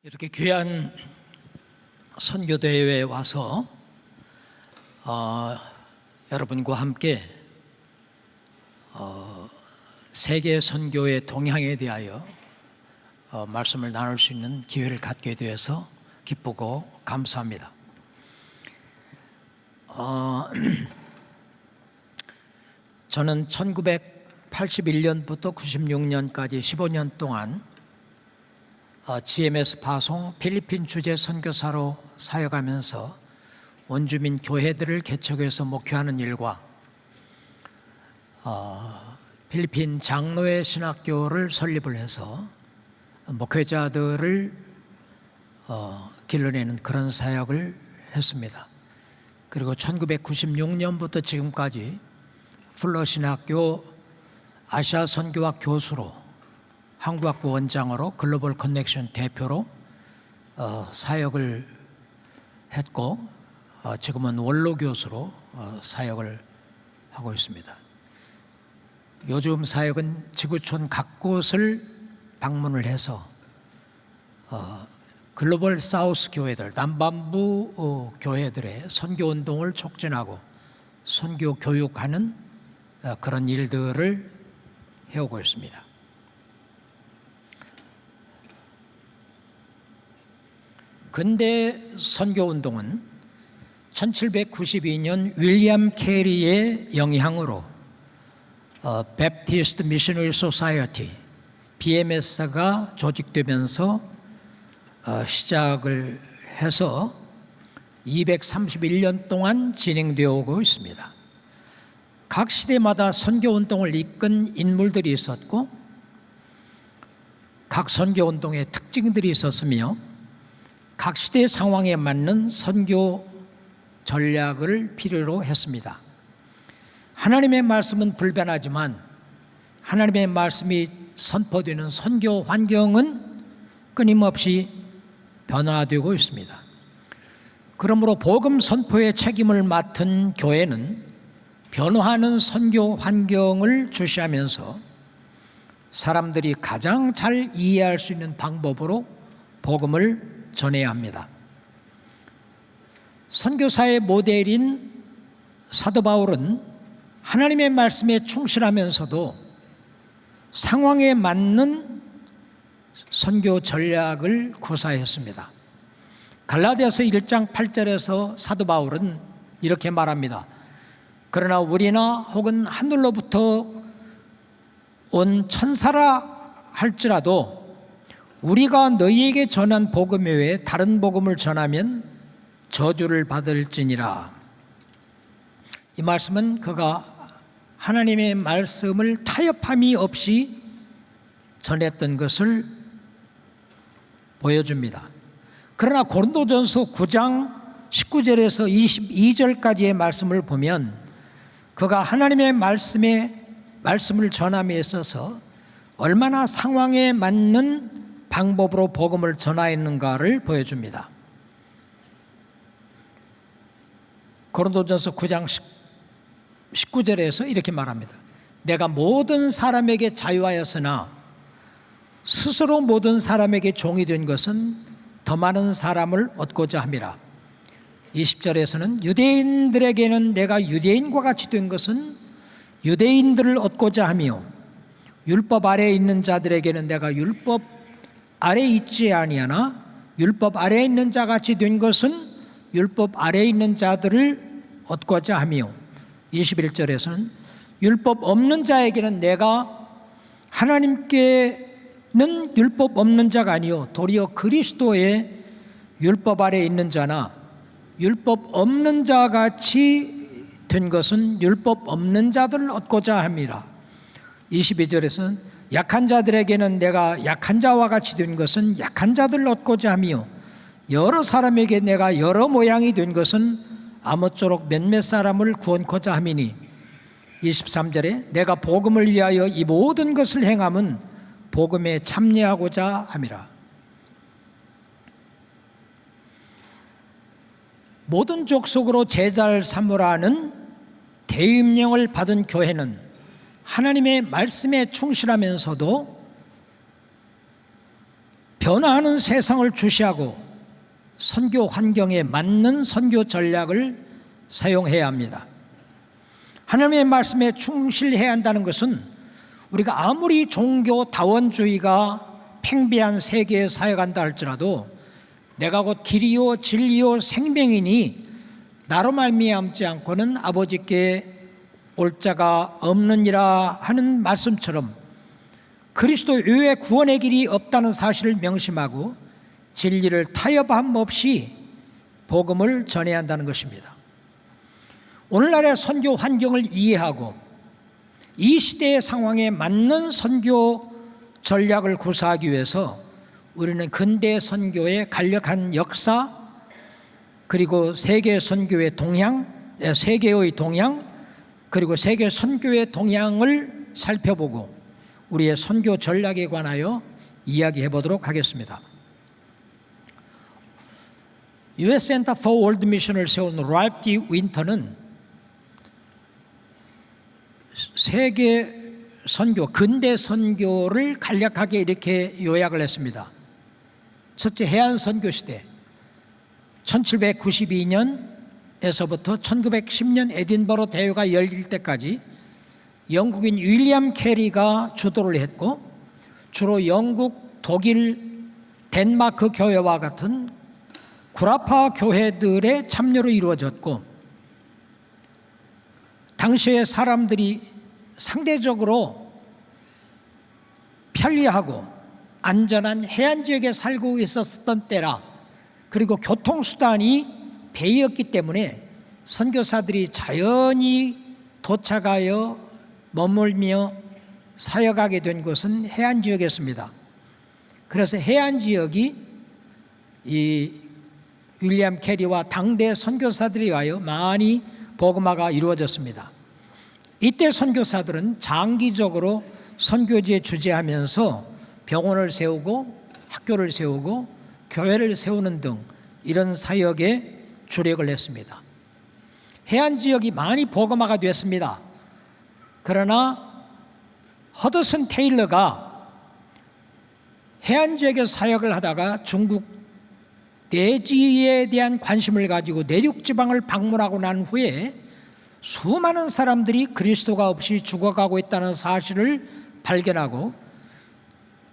이렇게 귀한 선교대회에 와서 여러분과 함께 세계 선교의 동향에 대하여 말씀을 나눌 수 있는 기회를 갖게 되어서 기쁘고 감사합니다. 저는 1981년부터 96년까지 15년 동안 GMS 파송 필리핀 주재 선교사로 사역하면서 원주민 교회들을 개척해서 목회하는 일과 필리핀 장로회 신학교를 설립을 해서 목회자들을 길러내는 그런 사역을 했습니다. 그리고 1996년부터 지금까지 플러 신학교 아시아 선교학 교수로 한국학부 원장으로 글로벌 커넥션 대표로 사역을 했고 지금은 원로 교수로 사역을 하고 있습니다. 요즘 사역은 지구촌 각곳을 방문을 해서 글로벌 사우스 교회들, 남반부 교회들의 선교 운동을 촉진하고 선교 교육하는 그런 일들을 해오고 있습니다. 근대 선교운동은 1792년 윌리엄 캐리의 영향으로 베프티스트 미셔너리 소사이어티 BMS가 조직되면서 시작을 해서 231년 동안 진행되어 오고 있습니다. 각 시대마다 선교운동을 이끈 인물들이 있었고 각 선교운동의 특징들이 있었으며 각 시대 상황에 맞는 선교 전략을 필요로 했습니다. 하나님의 말씀은 불변하지만 하나님의 말씀이 선포되는 선교 환경은 끊임없이 변화되고 있습니다. 그러므로 복음 선포의 책임을 맡은 교회는 변화하는 선교 환경을 주시하면서 사람들이 가장 잘 이해할 수 있는 방법으로 복음을 전해야 합니다. 선교사의 모델인 사도 바울은 하나님의 말씀에 충실하면서도 상황에 맞는 선교 전략을 구사했습니다. 갈라디아서 1장 8절에서 사도 바울은 이렇게 말합니다. 그러나 우리나 혹은 하늘로부터 온 천사라 할지라도 우리가 너희에게 전한 복음 외에 다른 복음을 전하면 저주를 받을지니라. 이 말씀은 그가 하나님의 말씀을 타협함이 없이 전했던 것을 보여줍니다. 그러나 고린도전서 9장 19절에서 22절까지의 말씀을 보면 그가 하나님의 말씀을 전함에 있어서 얼마나 상황에 맞는 방법으로 복음을 전하였는가를 보여줍니다. 고린도전서 9장 19절에서 이렇게 말합니다. 내가 모든 사람에게 자유하였으나 스스로 모든 사람에게 종이 된 것은 더 많은 사람을 얻고자 함이라. 20절에서는 유대인들에게는 내가 유대인과 같이 된 것은 유대인들을 얻고자 하며 율법 아래에 있는 자들에게는 내가 율법 아래에 있지 아니하나 율법 아래에 있는 자같이 된 것은 율법 아래에 있는 자들을 얻고자 하며 21절에서는 율법 없는 자에게는 내가 하나님께는 율법 없는 자가 아니요 도리어 그리스도의 율법 아래에 있는 자나 율법 없는 자같이 된 것은 율법 없는 자들을 얻고자 함이라. 22절에서는 약한 자들에게는 내가 약한 자와 같이 된 것은 약한 자들을 얻고자 하며 여러 사람에게 내가 여러 모양이 된 것은 아무쪼록 몇몇 사람을 구원코자 함이니 23절에 내가 복음을 위하여 이 모든 것을 행함은 복음에 참여하고자 함이라. 모든 족속으로 제자를 삼으라는 대임령을 받은 교회는 하나님의 말씀에 충실하면서도 변화하는 세상을 주시하고 선교 환경에 맞는 선교 전략을 사용해야 합니다. 하나님의 말씀에 충실해야 한다는 것은 우리가 아무리 종교 다원주의가 팽배한 세계에 사역한다 할지라도 내가 곧 길이요 진리요 생명이니 나로 말미암지 않고는 아버지께 올 자가 없느니라 하는 말씀처럼 그리스도 외에 구원의 길이 없다는 사실을 명심하고 진리를 타협함 없이 복음을 전해야 한다는 것입니다. 오늘날의 선교 환경을 이해하고 이 시대의 상황에 맞는 선교 전략을 구사하기 위해서 우리는 근대 선교의 간략한 역사 그리고 세계 선교의 동향, 세계의 동향 그리고 세계 선교의 동향을 살펴보고 우리의 선교 전략에 관하여 이야기해 보도록 하겠습니다. US Center for World Mission을 세운 랄프 D. 윈터는 세계 선교, 근대 선교를 간략하게 이렇게 요약을 했습니다. 첫째, 해안 선교 시대 1792년에서부터 1910년 에딘버러 대회가 열릴 때까지 영국인 윌리엄 캐리가 주도를 했고 주로 영국, 독일, 덴마크 교회와 같은 구라파 교회들의 참여로 이루어졌고 당시의 사람들이 상대적으로 편리하고 안전한 해안 지역에 살고 있었던 때라 그리고 교통수단이 배였기 때문에 선교사들이 자연히 도착하여 머물며 사역하게 된 곳은 해안 지역이었습니다. 그래서 해안 지역이 이 윌리엄 캐리와 당대 선교사들에 의하여 많이 복음화가 이루어졌습니다. 이때 선교사들은 장기적으로 선교지에 주재하면서 병원을 세우고 학교를 세우고 교회를 세우는 등 이런 사역에 주력을 했습니다. 해안 지역이 많이 복음화가 됐습니다. 그러나 허드슨 테일러가 해안 지역에 사역을 하다가 중국 내지에 대한 관심을 가지고 내륙 지방을 방문하고 난 후에 수많은 사람들이 그리스도가 없이 죽어가고 있다는 사실을 발견하고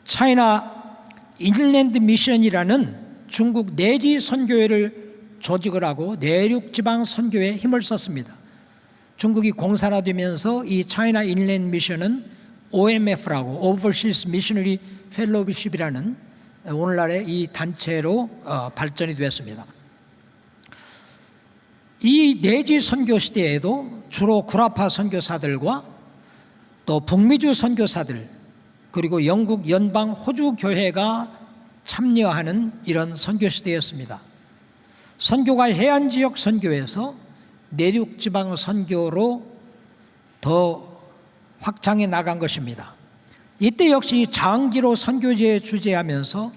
차이나 인랜드 미션이라는 중국 내지 선교회를 조직을 하고 내륙 지방 선교에 힘을 썼습니다. 중국이 공산화되면서 이 차이나 인랜드 미션은 OMF라고 Overseas Missionary Fellowship이라는 오늘날의 이 단체로 발전이 되었습니다. 이 내지 선교 시대에도 주로 구라파 선교사들과 또 북미주 선교사들 그리고 영국 연방 호주 교회가 참여하는 이런 선교 시대였습니다. 선교가 해안 지역 선교에서 내륙 지방 선교로 더 확장해 나간 것입니다. 이때 역시 장기로 선교지에 주재하면서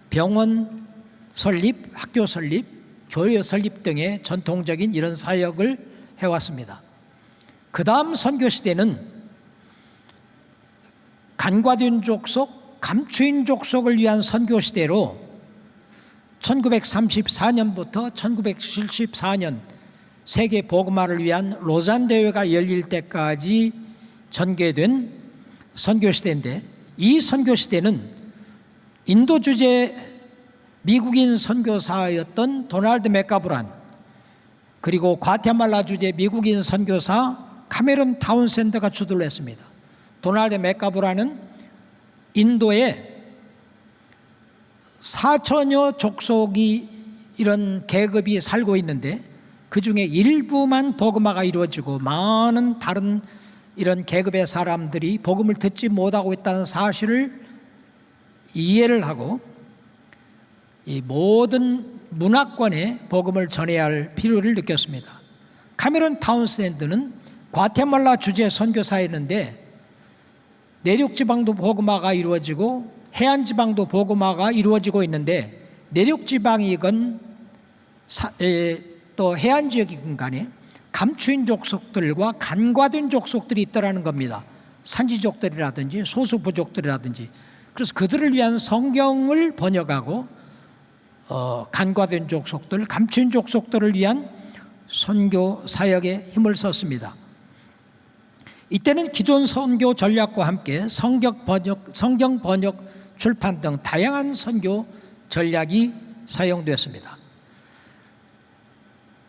병원 설립, 학교 설립, 교회 설립 등의 전통적인 이런 사역을 해왔습니다. 그 다음 선교 시대는 간과된 족속, 감추인 족속을 위한 선교 시대로 1934년부터 1974년 세계 복음화를 위한 로잔 대회가 열릴 때까지 전개된 선교 시대인데 이 선교 시대는 인도 주재 미국인 선교사였던 도널드 맥가브란 그리고 과테말라 주재 미국인 선교사 카메론 타운센드가 주도를 했습니다. 도널드 맥가브란은 인도에 4천여 족속이 이런 계급이 살고 있는데 그 중에 일부만 복음화가 이루어지고 많은 다른 이런 계급의 사람들이 복음을 듣지 못하고 있다는 사실을 이해를 하고 이 모든 문화권에 복음을 전해야 할 필요를 느꼈습니다. 카메론 타운센드는 과테말라 주재 선교사였는데 내륙 지방도 복음화가 이루어지고 해안 지방도 복음화가 이루어지고 있는데 내륙 지방이건 또 해안 지역이건 간에 감추인 족속들과 간과된 족속들이 있더라는 겁니다. 산지족들이라든지 소수 부족들이라든지. 그래서 그들을 위한 성경을 번역하고 간과된 족속들, 감추인 족속들을 위한 선교 사역에 힘을 썼습니다. 이때는 기존 선교 전략과 함께 성경 번역, 출판 등 다양한 선교 전략이 사용됐습니다.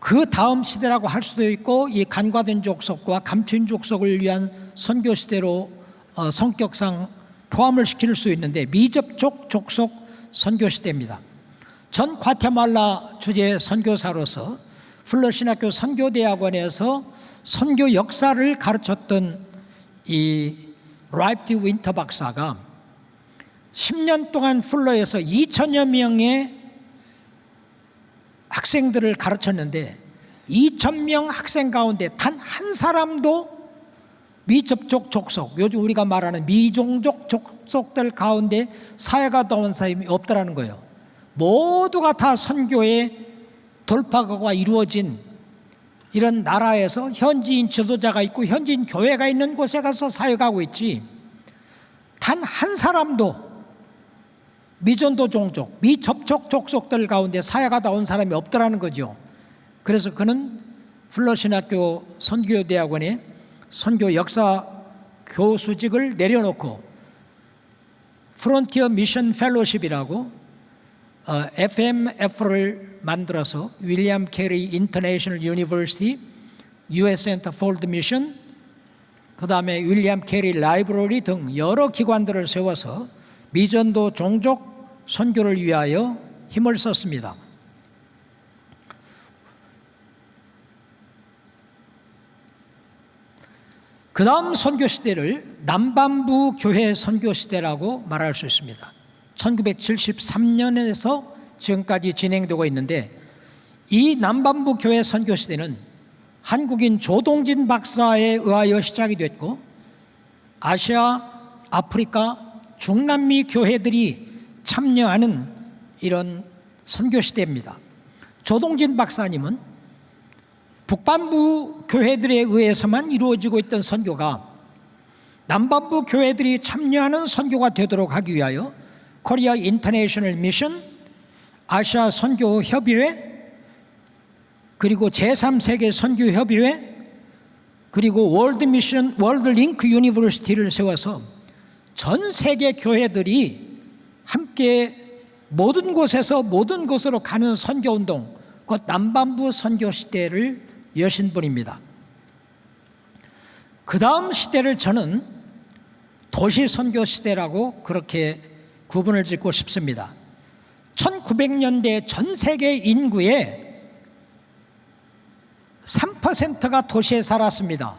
그 다음 시대라고 할 수도 있고, 이 간과된 족속과 감추인 족속을 위한 선교 시대로 성격상 포함을 시킬 수 있는데, 미접촉 족속 선교 시대입니다. 전 과테말라 주재 선교사로서 플러신학교 선교대학원에서 선교 역사를 가르쳤던 이 라이프 윈터 박사가 10년 동안 플러에서 2천여 명의 학생들을 가르쳤는데, 2,000명 학생 가운데 단 한 사람도 미접촉 족속, 요즘 우리가 말하는 미종족 족속들 가운데 사회가 나온 사람이 없더라는 거예요. 모두가 다 선교의 돌파구가 이루어진 이런 나라에서 현지인 지도자가 있고 현지인 교회가 있는 곳에 가서 사역하고 있지, 단 한 사람도 미전도 종족, 미접촉 족속들 가운데 사회가 나온 사람이 없더라는 거죠. 그래서 그는 플러신학교 선교대학원에 선교 역사 교수직을 내려놓고 프론티어 미션 펠로십이라고 FMF를 만들어서 윌리엄 캐리 인터내셔널 유니버시티, US 센터 폴드 미션, 그 다음에 윌리엄 캐리 라이브러리 등 여러 기관들을 세워서 미전도 종족 선교를 위하여 힘을 썼습니다. 그 다음 선교 시대를 남반부 교회 선교 시대라고 말할 수 있습니다. 1973년에서 지금까지 진행되고 있는데, 이 남반부 교회 선교 시대는 한국인 조동진 박사에 의하여 시작이 됐고, 아시아, 아프리카, 중남미 교회들이 참여하는 이런 선교 시대입니다. 조동진 박사님은 북반부 교회들에 의해서만 이루어지고 있던 선교가 남반부 교회들이 참여하는 선교가 되도록 하기 위하여 코리아 인터내셔널 미션, 아시아 선교 협의회, 그리고 제3세계 선교 협의회, 그리고 월드 미션, 월드 링크 유니버시티를 세워서 전 세계 교회들이 함께 모든 곳에서 모든 곳으로 가는 선교 운동, 곧 남반부 선교 시대를 여신 분입니다. 그 다음 시대를 저는 도시 선교 시대라고 그렇게 구분을 짓고 싶습니다. 1900년대 전 세계 인구의 3%가 도시에 살았습니다.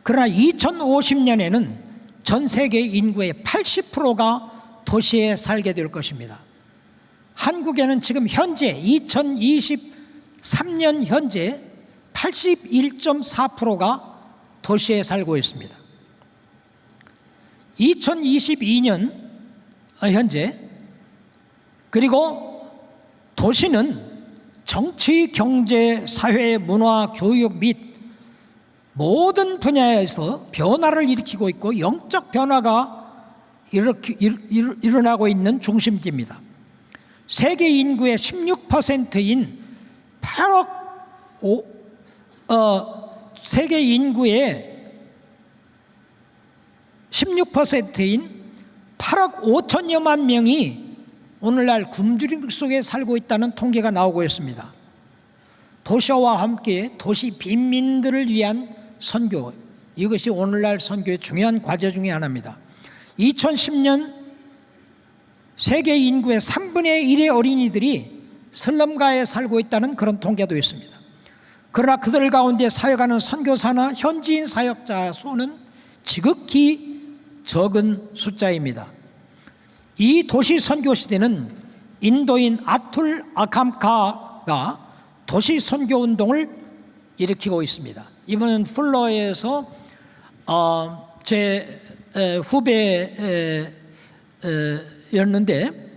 그러나 2050년에는 전 세계 인구의 80%가 도시에 살게 될 것입니다. 한국에는 지금 현재 2023년 현재 81.4%가 도시에 살고 있습니다. 2022년 현재, 그리고 도시는 정치, 경제, 사회, 문화, 교육 및 모든 분야에서 변화를 일으키고 있고 영적 변화가 일어나고 있는 중심지입니다. 세계 인구의 16%인 세계 인구의 16%인 8억 5천여만 명이 오늘날 굶주림 속에 살고 있다는 통계가 나오고 있습니다. 도시화와 함께 도시 빈민들을 위한 선교, 이것이 오늘날 선교의 중요한 과제 중에 하나입니다. 2010년 세계 인구의 3분의 1의 어린이들이 슬럼가에 살고 있다는 그런 통계도 있습니다. 그러나 그들 가운데 사역하는 선교사나 현지인 사역자 수는 지극히 적은 숫자입니다. 이 도시 선교 시대는 인도인 아툴 아캄카가 도시 선교 운동을 일으키고 있습니다. 이분은 플러에서 제 후배였는데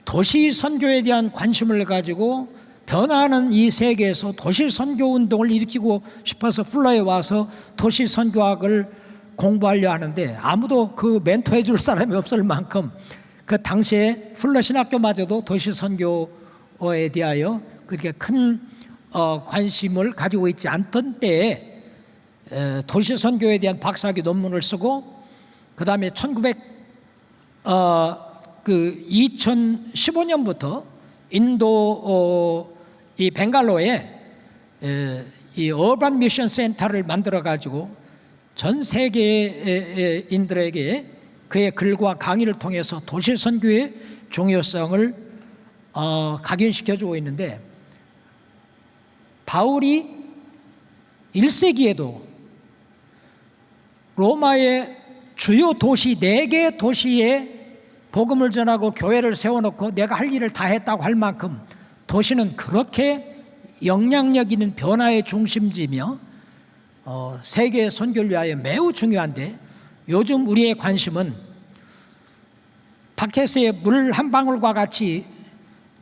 도시 선교에 대한 관심을 가지고 변화하는 이 세계에서 도시 선교 운동을 일으키고 싶어서 플러에 와서 도시 선교학을 공부하려 하는데 아무도 그 멘토해 줄 사람이 없을 만큼 그 당시에 플러신학교마저도 도시선교에 대하여 그렇게 큰 관심을 가지고 있지 않던 때에 도시선교에 대한 박사학위 논문을 쓰고, 그 다음에 2015년부터 인도 이 벵갈로에 이 어반 미션 센터를 만들어 가지고 전 세계인들에게 그의 글과 강의를 통해서 도시 선교의 중요성을 각인시켜 주고 있는데, 바울이 1세기에도 로마의 주요 도시 4개 도시에 복음을 전하고 교회를 세워놓고 내가 할 일을 다 했다고 할 만큼 도시는 그렇게 영향력 있는 변화의 중심지며 세계 선교를 위하여 매우 중요한데, 요즘 우리의 관심은 바켓의 물 한 방울과 같이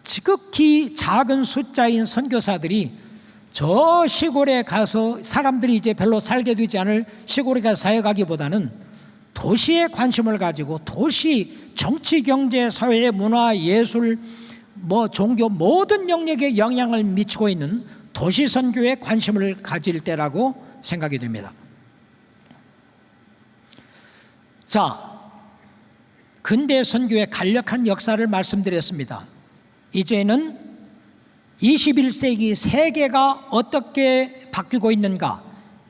지극히 작은 숫자인 선교사들이 저 시골에 가서 사람들이 이제 별로 살게 되지 않을 시골에 가서 사역하기보다는 도시에 관심을 가지고 도시 정치, 경제, 사회, 문화, 예술, 종교 모든 영역에 영향을 미치고 있는 도시 선교에 관심을 가질 때라고 생각이 됩니다. 자, 근대 선교의 간략한 역사를 말씀드렸습니다. 이제는 21세기 세계가 어떻게 바뀌고 있는가,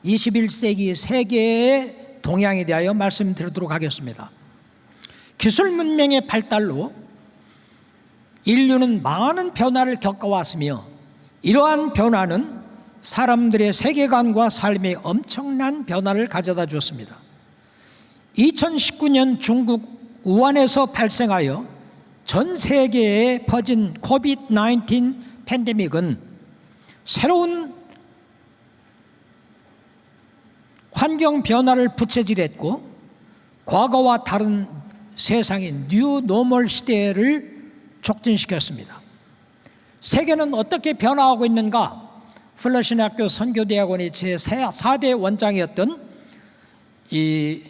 21세기 세계의 동향에 대하여 말씀드리도록 하겠습니다. 기술 문명의 발달로 인류는 많은 변화를 겪어왔으며, 이러한 변화는 사람들의 세계관과 삶에 엄청난 변화를 가져다 주었습니다. 2019년 중국 우한에서 발생하여 전 세계에 퍼진 코비드-19 팬데믹은 새로운 환경 변화를 부채질했고, 과거와 다른 세상의 뉴 노멀 시대를 촉진시켰습니다. 세계는 어떻게 변화하고 있는가? 플러신학교 선교대학원의 제4대 원장이었던 이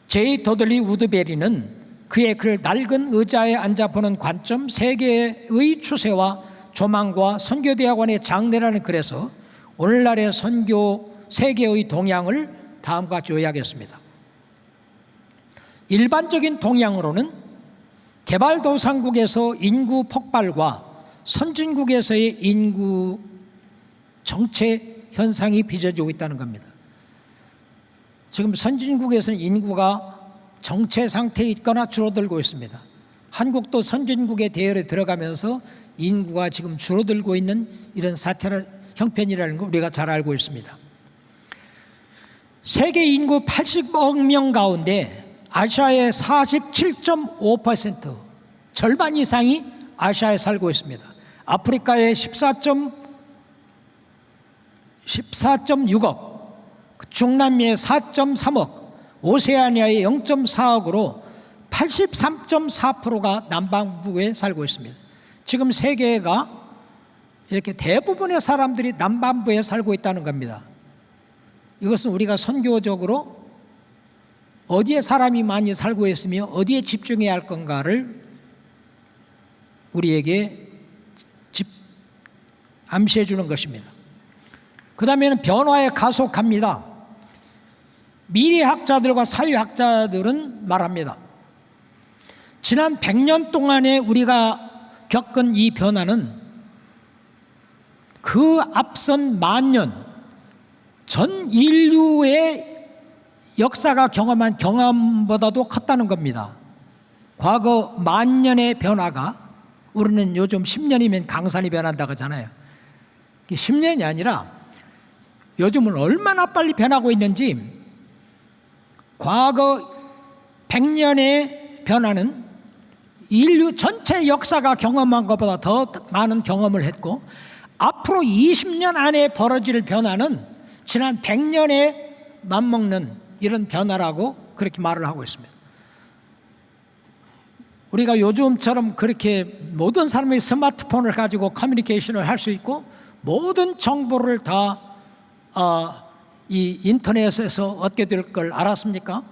제이 더들리 우드베리는 그의 글 낡은 의자에 앉아보는 관점, 세계의 추세와 조망과 선교대학원의 장래라는 글에서 오늘날의 선교 세계의 동향을 다음과 같이 요약했습니다. 일반적인 동향으로는 개발도상국에서 인구 폭발과 선진국에서의 인구 정체 현상이 빚어지고 있다는 겁니다. 지금 선진국에서는 인구가 정체 상태에 있거나 줄어들고 있습니다. 한국도 선진국의 대열에 들어가면서 인구가 지금 줄어들고 있는 이런 형편이라는 걸 우리가 잘 알고 있습니다. 세계 인구 80억 명 가운데 아시아의 47.5%, 절반 이상이 아시아에 살고 있습니다. 아프리카의 14.6억, 중남미의 4.3억, 오세아니아의 0.4억으로 83.4%가 남반부에 살고 있습니다. 지금 세계가 이렇게 대부분의 사람들이 남반부에 살고 있다는 겁니다. 이것은 우리가 선교적으로 어디에 사람이 많이 살고 있으며 어디에 집중해야 할 건가를 우리에게 암시해 주는 것입니다. 그 다음에는 변화에 가속합니다. 미래학자들과 사회학자들은 말합니다. 지난 100년 동안에 우리가 겪은 이 변화는 그 앞선 만년 전 인류의 역사가 경험한 경험보다도 컸다는 겁니다. 과거 만년의 변화가, 우리는 요즘 10년이면 강산이 변한다고 하잖아요. 10년이 아니라 요즘은 얼마나 빨리 변하고 있는지, 과거 100년의 변화는 인류 전체 역사가 경험한 것보다 더 많은 경험을 했고, 앞으로 20년 안에 벌어질 변화는 지난 100년에 맞먹는 이런 변화라고 그렇게 말을 하고 있습니다. 우리가 요즘처럼 그렇게 모든 사람이 스마트폰을 가지고 커뮤니케이션을 할 수 있고 모든 정보를 다 이 인터넷에서 얻게 될 걸 알았습니까?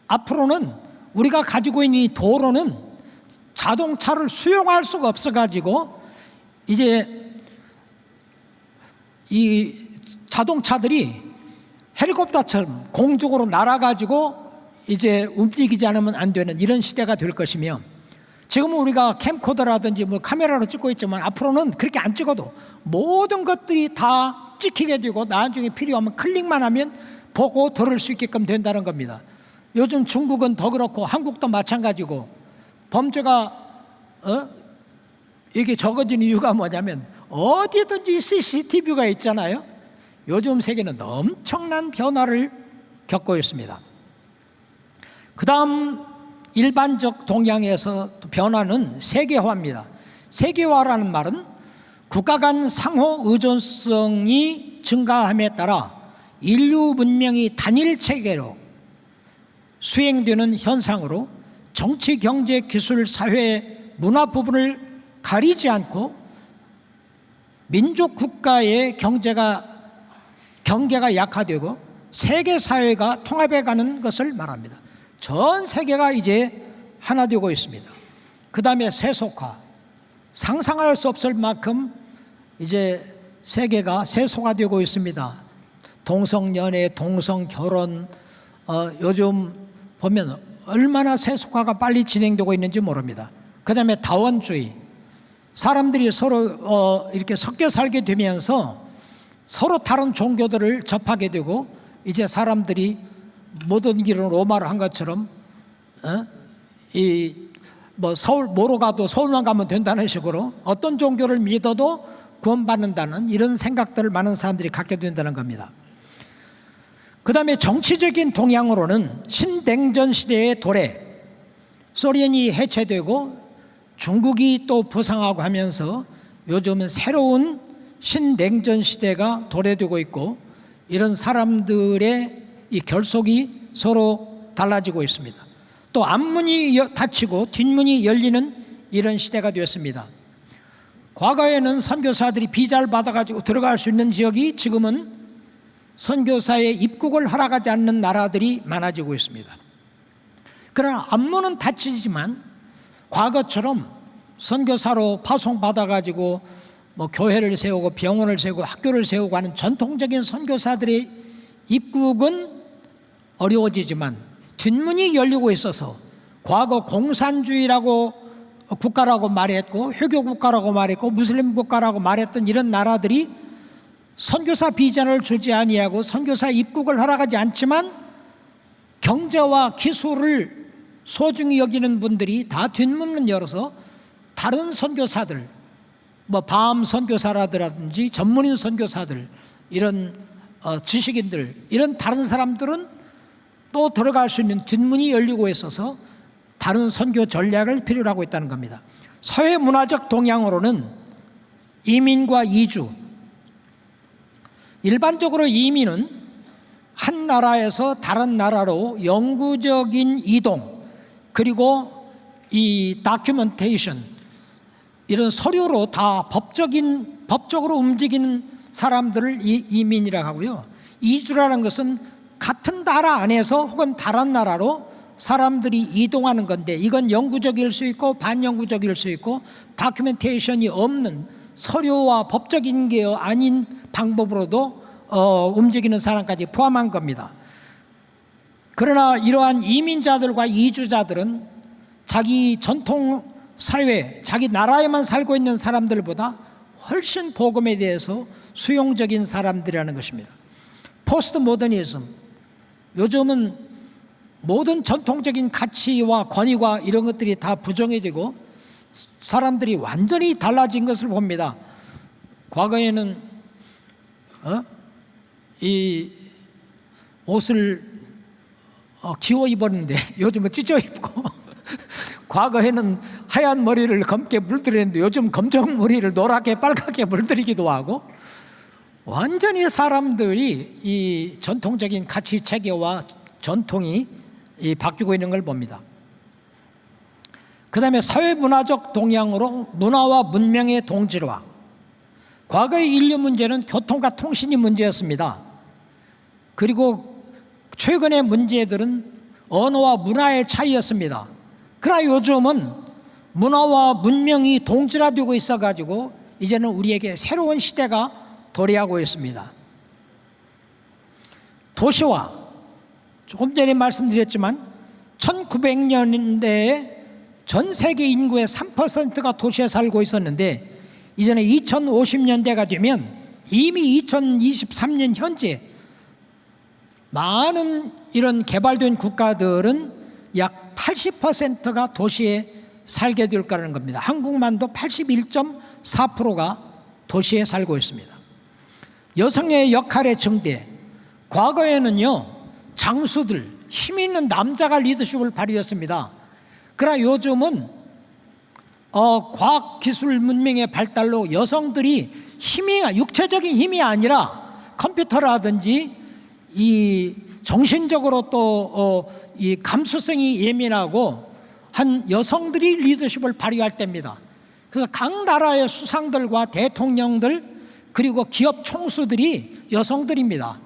앞으로는 우리가 가지고 있는 이 도로는 자동차를 수용할 수가 없어가지고 이제 이 자동차들이 헬리콥터처럼 공중으로 날아가지고 이제 움직이지 않으면 안 되는 이런 시대가 될 것이며, 지금은 우리가 캠코더라든지 뭐 카메라로 찍고 있지만 앞으로는 그렇게 안 찍어도 모든 것들이 다 찍히게 되고 나중에 필요하면 클릭만 하면 보고 들을 수 있게끔 된다는 겁니다. 요즘 중국은 더 그렇고 한국도 마찬가지고, 범죄가 이게 적어진 이유가 뭐냐면 어디든지 CCTV가 있잖아요. 요즘 세계는 엄청난 변화를 겪고 있습니다. 그 다음 일반적 동향에서 변화는 세계화입니다. 세계화라는 말은 국가 간 상호 의존성이 증가함에 따라 인류 문명이 단일 체계로 수행되는 현상으로 정치, 경제, 기술, 사회, 문화 부분을 가리지 않고 민족 국가의 경계가 약화되고 세계 사회가 통합해가는 것을 말합니다. 전 세계가 이제 하나 되고 있습니다. 그 다음에 세속화, 상상할 수 없을 만큼 이제 세계가 세속화되고 있습니다. 동성연애, 동성결혼, 요즘 보면 얼마나 세속화가 빨리 진행되고 있는지 모릅니다. 그 다음에 다원주의, 사람들이 서로 이렇게 섞여 살게 되면서 서로 다른 종교들을 접하게 되고, 이제 사람들이 모든 길은 로마로 한 것처럼 서울 뭐로 가도 서울만 가면 된다는 식으로 어떤 종교를 믿어도 구원받는다는 이런 생각들을 많은 사람들이 갖게 된다는 겁니다. 그 다음에 정치적인 동향으로는 신냉전 시대의 도래, 소련이 해체되고 중국이 또 부상하고 하면서 요즘은 새로운 신냉전 시대가 도래되고 있고, 이런 사람들의 이 결속이 서로 달라지고 있습니다. 또 앞문이 닫히고 뒷문이 열리는 이런 시대가 되었습니다. 과거에는 선교사들이 비자를 받아가지고 들어갈 수 있는 지역이 지금은 선교사의 입국을 허락하지 않는 나라들이 많아지고 있습니다. 그러나 앞문은 닫히지만 과거처럼 선교사로 파송받아가지고 뭐 교회를 세우고 병원을 세우고 학교를 세우고 하는 전통적인 선교사들의 입국은 어려워지지만 뒷문이 열리고 있어서, 과거 공산주의라고 국가라고 말했고 회교 국가라고 말했고 무슬림 국가라고 말했던 이런 나라들이 선교사 비자를 주지 아니하고 선교사 입국을 허락하지 않지만 경제와 기술을 소중히 여기는 분들이 다 뒷문을 열어서 다른 선교사들, 뭐 밤 선교사라든지 전문인 선교사들, 이런 지식인들, 이런 다른 사람들은 또 들어갈 수 있는 뒷문이 열리고 있어서 다른 선교 전략을 필요로 하고 있다는 겁니다. 사회 문화적 동향으로는 이민과 이주, 일반적으로 이민은 한 나라에서 다른 나라로 영구적인 이동, 그리고 이 다큐멘테이션, 이런 서류로 다 법적으로 움직이는 사람들을 이민이라고 하고요. 이주라는 것은 같은 나라 안에서 혹은 다른 나라로 사람들이 이동하는 건데, 이건 영구적일 수 있고 반영구적일 수 있고 다큐멘테이션이 없는 서류와 법적인 게 아닌 방법으로도 움직이는 사람까지 포함한 겁니다. 그러나 이러한 이민자들과 이주자들은 자기 전통 사회, 자기 나라에만 살고 있는 사람들보다 훨씬 복음에 대해서 수용적인 사람들이라는 것입니다. 포스트 모더니즘, 요즘은 모든 전통적인 가치와 권위와 이런 것들이 다 부정이 되고 사람들이 완전히 달라진 것을 봅니다. 과거에는 이 옷을 기워 입었는데 요즘은 찢어 입고 과거에는 하얀 머리를 검게 물들였는데 요즘 검정 머리를 노랗게 빨갛게 물들이기도 하고, 완전히 사람들이 이 전통적인 가치 체계와 전통이 바뀌고 있는 걸 봅니다. 그 다음에 사회문화적 동향으로 문화와 문명의 동질화. 과거의 인류 문제는 교통과 통신이 문제였습니다. 그리고 최근의 문제들은 언어와 문화의 차이였습니다. 그러나 요즘은 문화와 문명이 동질화되고 있어가지고 이제는 우리에게 새로운 시대가 도래하고 있습니다. 도시화, 조금 전에 말씀드렸지만 1900년대에 전 세계 인구의 3%가 도시에 살고 있었는데 이제는 2050년대가 되면 이미 2023년 현재 많은 이런 개발된 국가들은 약 80%가 도시에 살게 될 거라는 겁니다. 한국만도 81.4%가 도시에 살고 있습니다. 여성의 역할의 증대, 과거에는요 장수들, 힘 있는 남자가 리더십을 발휘했습니다. 그러나 요즘은 과학기술 문명의 발달로 여성들이 육체적인 힘이 아니라 컴퓨터라든지 이 정신적으로 또 이 감수성이 예민하고 한 여성들이 리더십을 발휘할 때입니다. 그래서 각 나라의 수상들과 대통령들 그리고 기업 총수들이 여성들입니다.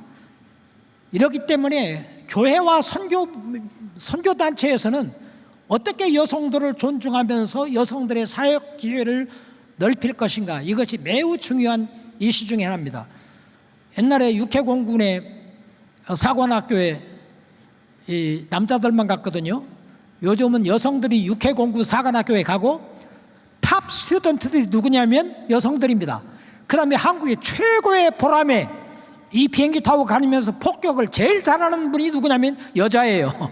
이렇기 때문에 교회와 선교단체에서는 어떻게 여성들을 존중하면서 여성들의 사역 기회를 넓힐 것인가, 이것이 매우 중요한 이슈 중에 하나입니다. 옛날에 육해공군의 사관학교에 이 남자들만 갔거든요. 요즘은 여성들이 육해공군 사관학교에 가고 탑 스튜던트들이 누구냐면 여성들입니다. 그 다음에 한국의 최고의 보람에 이 비행기 타고 다니면서 폭격을 제일 잘하는 분이 누구냐면 여자예요.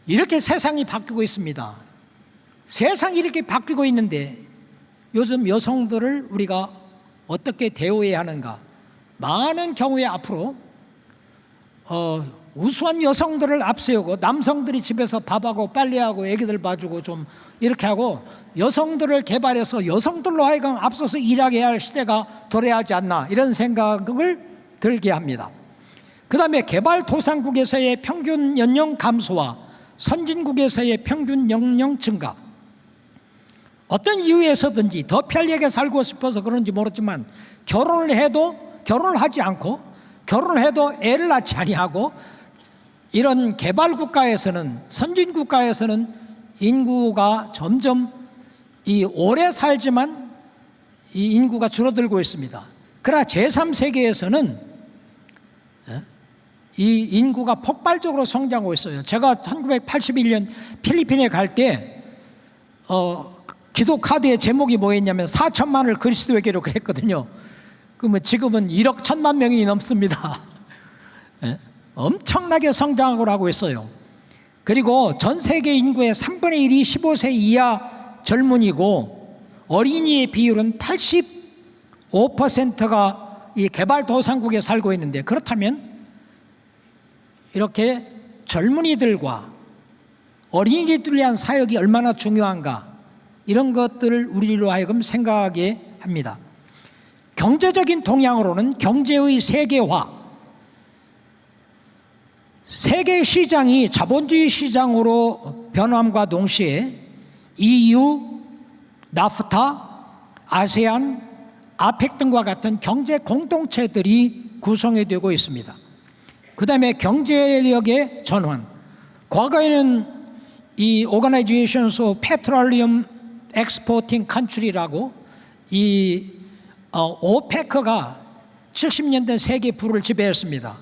이렇게 세상이 바뀌고 있습니다. 세상이 이렇게 바뀌고 있는데 요즘 여성들을 우리가 어떻게 대우해야 하는가? 많은 경우에 앞으로 우수한 여성들을 앞세우고 남성들이 집에서 밥하고 빨래하고 애기들 봐주고 좀 이렇게 하고 여성들을 개발해서 여성들로 하여금 앞서서 일하게 할 시대가 도래하지 않나, 이런 생각을 들게 합니다. 그 다음에 개발도상국에서의 평균 연령 감소와 선진국에서의 평균 연령 증가, 어떤 이유에서든지 더 편리하게 살고 싶어서 그런지 모르지만 결혼을 하지 않고 결혼을 해도 애를 낳지 아니하고 이런 개발국가에서는, 선진국가에서는 인구가 점점 오래 살지만 이 인구가 줄어들고 있습니다. 그러나 제3세계에서는 이 인구가 폭발적으로 성장하고 있어요. 제가 1981년 필리핀에 갈 때 기도 카드의 제목이 뭐였냐면 4천만을 그리스도에게로 그랬거든요. 그러면 지금은 1억 1천만 명이 넘습니다. 엄청나게 성장을 하고 있어요. 그리고 전 세계 인구의 3분의 1이 15세 이하 젊은이고 어린이의 비율은 85%가 이 개발도상국에 살고 있는데, 그렇다면 이렇게 젊은이들과 어린이들을 위한 사역이 얼마나 중요한가, 이런 것들을 우리로 하여금 생각하게 합니다. 경제적인 동향으로는 경제의 세계화, 세계 시장이 자본주의 시장으로 변함과 동시에 EU, 나프타, 아세안, 아펙 등과 같은 경제 공동체들이 구성이 되고 있습니다. 그 다음에 경제력의 전환, 과거에는 이 Organizations of Petroleum Exporting Country라고 이 오페크가 70년대 세계 부를 지배했습니다.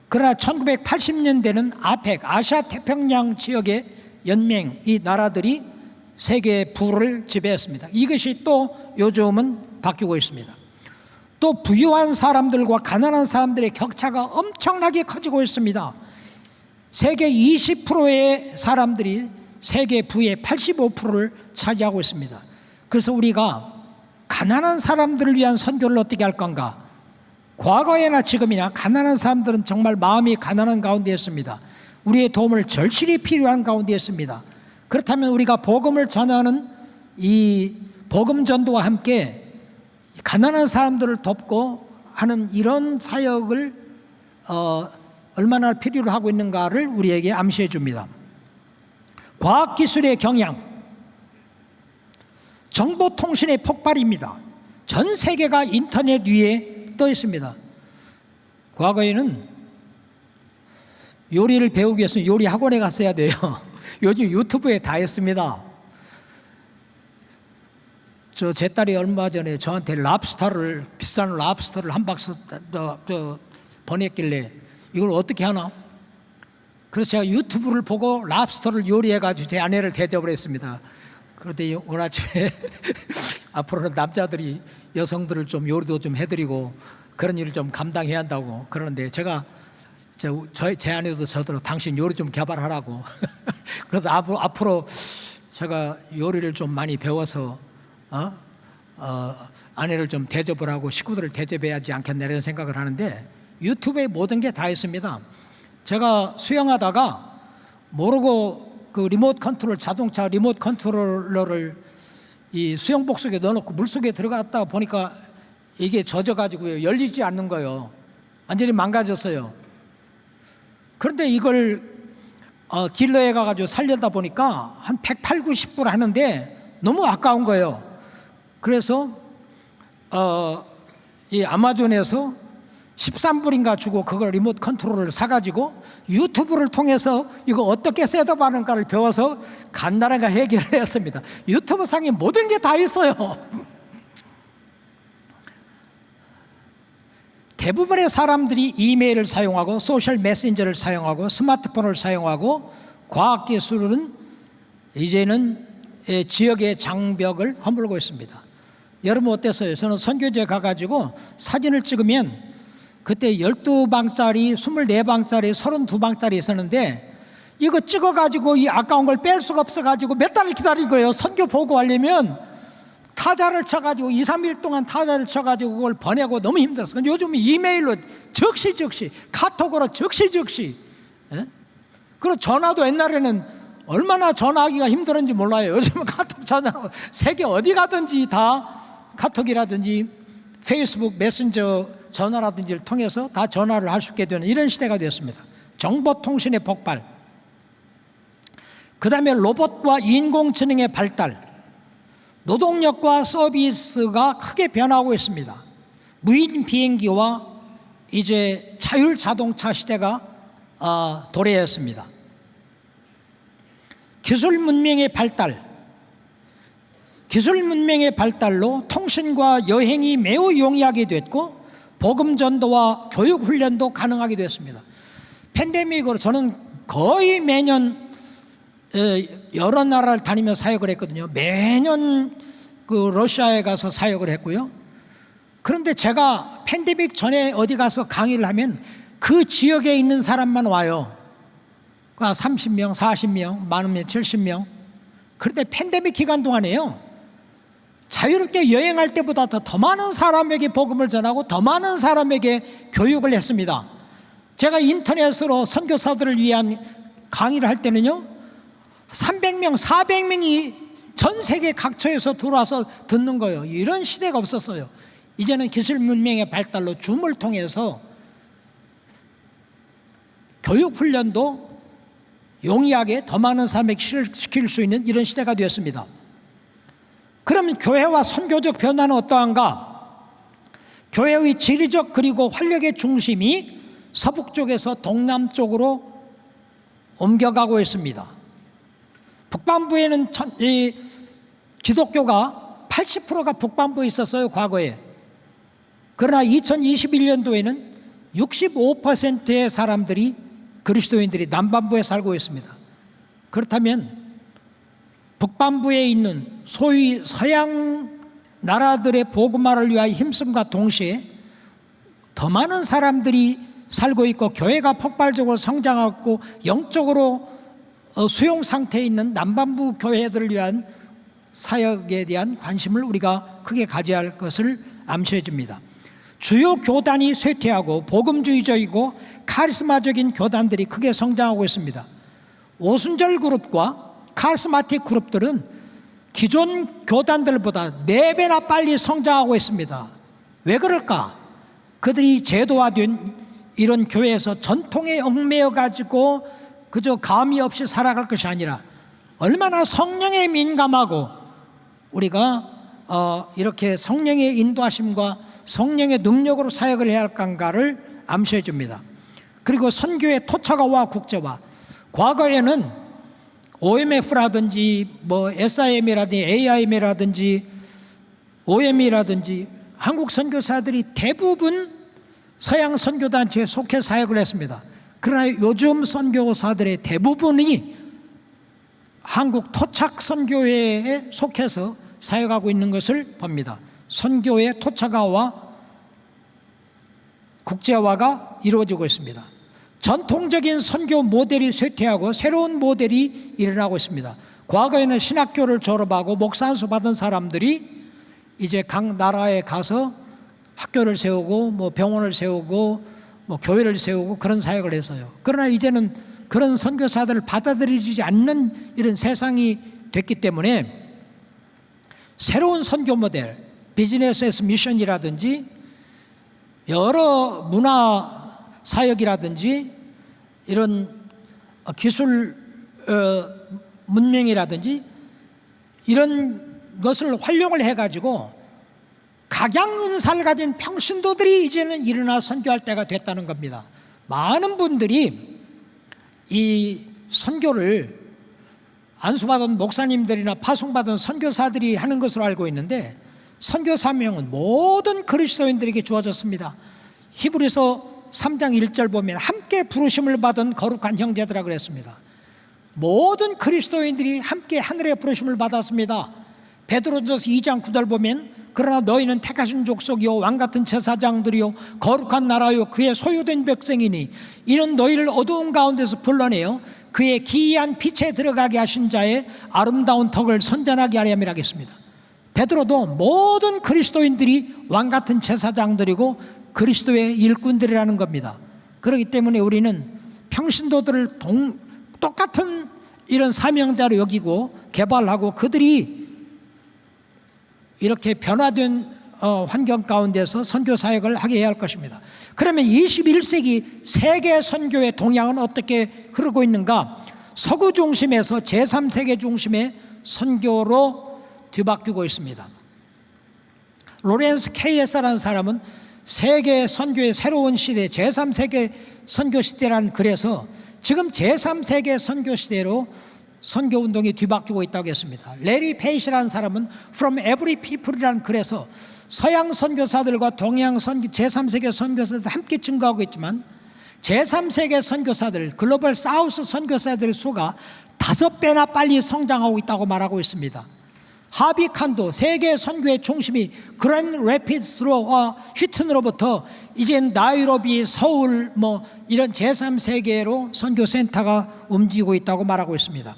그러나 1980년대는 아펙, 아시아 태평양 지역의 연맹, 이 나라들이 세계 부를 지배했습니다. 이것이 또 요즘은 바뀌고 있습니다. 또 부유한 사람들과 가난한 사람들의 격차가 엄청나게 커지고 있습니다. 세계 20%의 사람들이 세계 부의 85%를 차지하고 있습니다. 그래서 우리가 가난한 사람들을 위한 선교를 어떻게 할 건가? 과거에나 지금이나 가난한 사람들은 정말 마음이 가난한 가운데 있습니다. 우리의 도움을 절실히 필요한 가운데 있습니다. 그렇다면 우리가 복음을 전하는 이 복음 전도와 함께 가난한 사람들을 돕고 하는 이런 사역을 얼마나 필요로 하고 있는가를 우리에게 암시해 줍니다. 과학기술의 경향, 정보통신의 폭발입니다. 전 세계가 인터넷 위에 떠 있습니다. 과거에는 요리를 배우기 위해서는 요리 학원에 갔어야 돼요. 요즘 유튜브에 다 있습니다. 제 딸이 얼마 전에 저한테 비싼 랍스터를 한 박스 보냈길래 이걸 어떻게 하나? 그래서 제가 유튜브를 보고 랍스터를 요리해가지고 제 아내를 대접을 했습니다. 그런데 오늘 아침에 앞으로는 남자들이 여성들을 좀 요리도 좀 해드리고 그런 일을 좀 감당해야 한다고 그러는데 제가 제 아내도 저더러 당신 요리 좀 개발하라고 그래서 앞으로 제가 요리를 좀 많이 배워서 아내를 좀 대접을 하고 식구들을 대접해야 하지 않겠나 이런 생각을 하는데 유튜브에 모든 게 다 있습니다. 제가 수영하다가 모르고 그 자동차 리모트 컨트롤러를 이 수영복 속에 넣어놓고 물속에 들어갔다 보니까 이게 젖어가지고요 열리지 않는 거예요. 완전히 망가졌어요. 그런데 이걸 딜러에 가가지고 살려다 보니까 한 180, 90불 하는데 너무 아까운 거예요. 그래서 이 아마존에서 13불인가 주고 그걸 리모트 컨트롤을 사가지고 유튜브를 통해서 이거 어떻게 셋업하는가를 배워서 간단하게 해결을 했습니다. 유튜브 상에 모든 게 다 있어요. 대부분의 사람들이 이메일을 사용하고 소셜 메신저를 사용하고 스마트폰을 사용하고 과학기술은 이제는 지역의 장벽을 허물고 있습니다. 여러분 어땠어요? 저는 선교지에 가가지고 사진을 찍으면 그때 12방짜리, 24방짜리, 32방짜리 있었는데 이거 찍어가지고 이 아까운 걸 뺄 수가 없어가지고 몇 달을 기다린 거예요. 선교 보고하려면 타자를 쳐가지고 2, 3일 동안 타자를 쳐가지고 그걸 보내고 너무 힘들었어요. 근데 요즘은 이메일로 즉시 카톡으로 즉시 그리고 전화도 옛날에는 얼마나 전화하기가 힘들었는지 몰라요. 요즘은 카톡 전화로 세계 어디 가든지 다 카톡이라든지 페이스북 메신저 전화라든지를 통해서 다 전화를 할 수 있게 되는 이런 시대가 되었습니다. 정보통신의 폭발, 그 다음에 로봇과 인공지능의 발달, 노동력과 서비스가 크게 변하고 있습니다. 무인 비행기와 이제 자율자동차 시대가 도래했습니다. 기술 문명의 발달로 통신과 여행이 매우 용이하게 됐고 복음 전도와 교육 훈련도 가능하게 됐습니다. 팬데믹으로 저는 거의 매년 여러 나라를 다니며 사역을 했거든요. 매년 그 러시아에 가서 사역을 했고요. 그런데 제가 팬데믹 전에 어디 가서 강의를 하면 그 지역에 있는 사람만 와요. 30명, 40명, 많으면 70명. 그런데 팬데믹 기간 동안에요, 자유롭게 여행할 때보다 더 많은 사람에게 복음을 전하고 더 많은 사람에게 교육을 했습니다. 제가 인터넷으로 선교사들을 위한 강의를 할 때는요 300명, 400명이 전 세계 각처에서 들어와서 듣는 거예요. 이런 시대가 없었어요. 이제는 기술 문명의 발달로 줌을 통해서 교육 훈련도 용이하게 더 많은 사람에게 시킬 수 있는 이런 시대가 되었습니다. 그러면 교회와 선교적 변화는 어떠한가? 교회의 지리적 그리고 활력의 중심이 서북 쪽에서 동남쪽으로 옮겨가고 있습니다. 북반부에는 기독교가 80%가 북반부에 있었어요, 과거에. 그러나 2021년도에는 65%의 사람들이, 그리스도인들이 남반부에 살고 있습니다. 그렇다면 북반부에 있는 소위 서양 나라들의 복음화를 위하여 힘씀과 동시에 더 많은 사람들이 살고 있고 교회가 폭발적으로 성장하고 영적으로 수용 상태에 있는 남반부 교회들을 위한 사역에 대한 관심을 우리가 크게 가져야 할 것을 암시해 줍니다. 주요 교단이 쇠퇴하고 복음주의적이고 카리스마적인 교단들이 크게 성장하고 있습니다. 오순절 그룹과 카리스마틱 그룹들은 기존 교단들보다 4배나 빨리 성장하고 있습니다. 왜 그럴까? 그들이 제도화된 이런 교회에서 전통에 얽매여 가지고 그저 감이 없이 살아갈 것이 아니라 얼마나 성령에 민감하고 우리가 이렇게 성령의 인도하심과 성령의 능력으로 사역을 해야 할까를 암시해 줍니다. 그리고 선교의 토착화와 국제화. 과거에는 OMF라든지 뭐 SIM이라든지 AIM이라든지 OM이라든지 한국 선교사들이 대부분 서양 선교단체에 속해 사역을 했습니다. 그러나 요즘 선교사들의 대부분이 한국 토착 선교회에 속해서 사역하고 있는 것을 봅니다. 선교의 토착화와 국제화가 이루어지고 있습니다. 전통적인 선교 모델이 쇠퇴하고 새로운 모델이 일어나고 있습니다. 과거에는 신학교를 졸업하고 목사 안수 받은 사람들이 이제 각 나라에 가서 학교를 세우고 뭐 병원을 세우고 뭐 교회를 세우고 그런 사역을 해서요. 그러나 이제는 그런 선교사들을 받아들이지 않는 이런 세상이 됐기 때문에 새로운 선교 모델, 비즈니스 에스 미션이라든지 여러 문화 사역이라든지 이런 기술 문명이라든지 이런 것을 활용을 해가지고 각양은사를 가진 평신도들이 이제는 일어나 선교할 때가 됐다는 겁니다. 많은 분들이 이 선교를 안수받은 목사님들이나 파송받은 선교사들이 하는 것으로 알고 있는데, 선교 사명은 모든 그리스도인들에게 주어졌습니다. 히브리서 3장 1절 보면 함께 부르심을 받은 거룩한 형제들이라고 그랬습니다. 모든 그리스도인들이 함께 하늘의 부르심을 받았습니다. 베드로전서 2장 9절 보면 그러나 너희는 택하신 족속이요 왕같은 제사장들이요 거룩한 나라요 그의 소유된 백성이니 이는 너희를 어두운 가운데서 불러내어 그의 기이한 빛에 들어가게 하신 자의 아름다운 덕을 선전하게 하려 함이라 하겠습니다. 베드로도 모든 그리스도인들이 왕같은 제사장들이고 그리스도의 일꾼들이라는 겁니다. 그렇기 때문에 우리는 평신도들을 똑같은 이런 사명자로 여기고 개발하고 그들이 이렇게 변화된 환경 가운데서 선교 사역을 하게 해야 할 것입니다. 그러면 21세기 세계 선교의 동향은 어떻게 흐르고 있는가? 서구 중심에서 제3세계 중심의 선교로 뒤바뀌고 있습니다. 로렌스 KS라는 사람은 세계 선교의 새로운 시대, 제3세계 선교 시대라는 글에서 지금 제3세계 선교 시대로 선교운동이 뒤바뀌고 있다고 했습니다. 레리 페이시라는 사람은 From Every People이라는 글에서 서양 선교사들과 동양 제3세계 선교사들 함께 증가하고 있지만 제3세계 선교사들, 글로벌 사우스 선교사들의 수가 5배나 빨리 성장하고 있다고 말하고 있습니다. 하비 칸도 세계 선교의 중심이 그랜드 래피드스와 휘튼으로부터 이젠 나이로비, 서울 뭐 이런 제3세계로 선교센터가 움직이고 있다고 말하고 있습니다.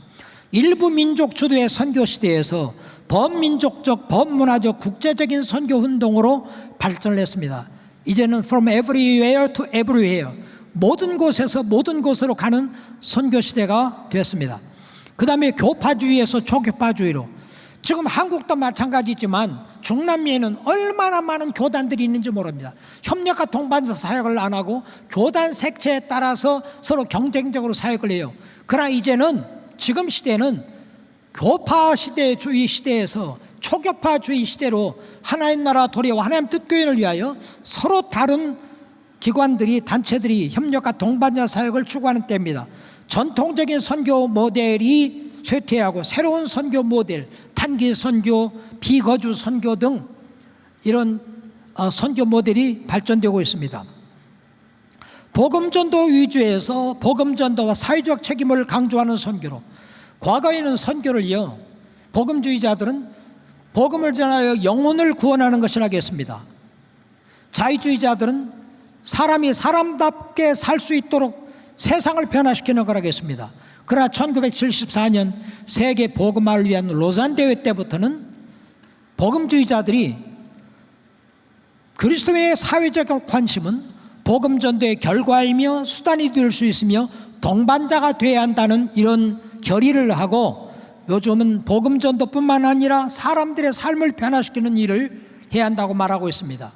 일부 민족 주도의 선교 시대에서 범민족적, 범문화적, 국제적인 선교 운동으로 발전을 했습니다. 이제는 from everywhere to everywhere, 모든 곳에서 모든 곳으로 가는 선교 시대가 됐습니다. 그 다음에 교파주의에서 초교파주의로, 지금 한국도 마찬가지지만 중남미에는 얼마나 많은 교단들이 있는지 모릅니다. 협력과 동반자 사역을 안 하고 교단 색채에 따라서 서로 경쟁적으로 사역을 해요. 그러나 이제는 지금 시대는 교파주의 시대에서 초교파주의 시대로 하나님 나라 도래와 하나님 뜻교회를 위하여 서로 다른 기관들이, 단체들이 협력과 동반자 사역을 추구하는 때입니다. 전통적인 선교 모델이 쇠퇴하고 새로운 선교 모델, 단기 선교, 비거주 선교 등 이런 선교 모델이 발전되고 있습니다. 복음전도 위주에서 복음전도와 사회적 책임을 강조하는 선교로, 과거에는 선교를요, 복음주의자들은 복음을 전하여 영혼을 구원하는 것이라고 했습니다. 자유주의자들은 사람이 사람답게 살 수 있도록 세상을 변화시키는 거라고 했습니다. 그러나 1974년 세계 복음화를 위한 로잔 대회 때부터는 복음주의자들이 그리스도의 사회적 관심은 복음 전도의 결과이며 수단이 될 수 있으며 동반자가 되어야 한다는 이런 결의를 하고, 요즘은 복음 전도뿐만 아니라 사람들의 삶을 변화시키는 일을 해야 한다고 말하고 있습니다.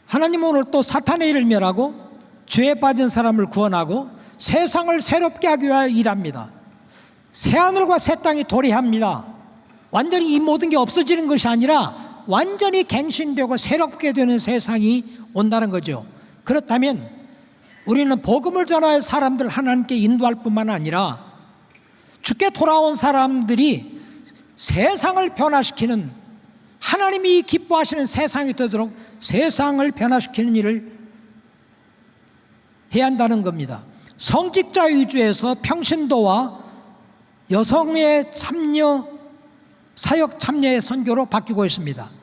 하나님은 오늘 또 사탄의 일을 멸하고 죄에 빠진 사람을 구원하고 세상을 새롭게 하기 위하여 일합니다. 새하늘과 새 땅이 도래합니다. 완전히 이 모든 게 없어지는 것이 아니라 완전히 갱신되고 새롭게 되는 세상이 온다는 거죠. 그렇다면 우리는 복음을 전하여 사람들 하나님께 인도할 뿐만 아니라 주께 돌아온 사람들이 세상을 변화시키는, 하나님이 기뻐하시는 세상이 되도록 세상을 변화시키는 일을 해야 한다는 겁니다. 성직자 위주에서 평신도와 여성의 참여, 사역 참여의 선교로 바뀌고 있습니다.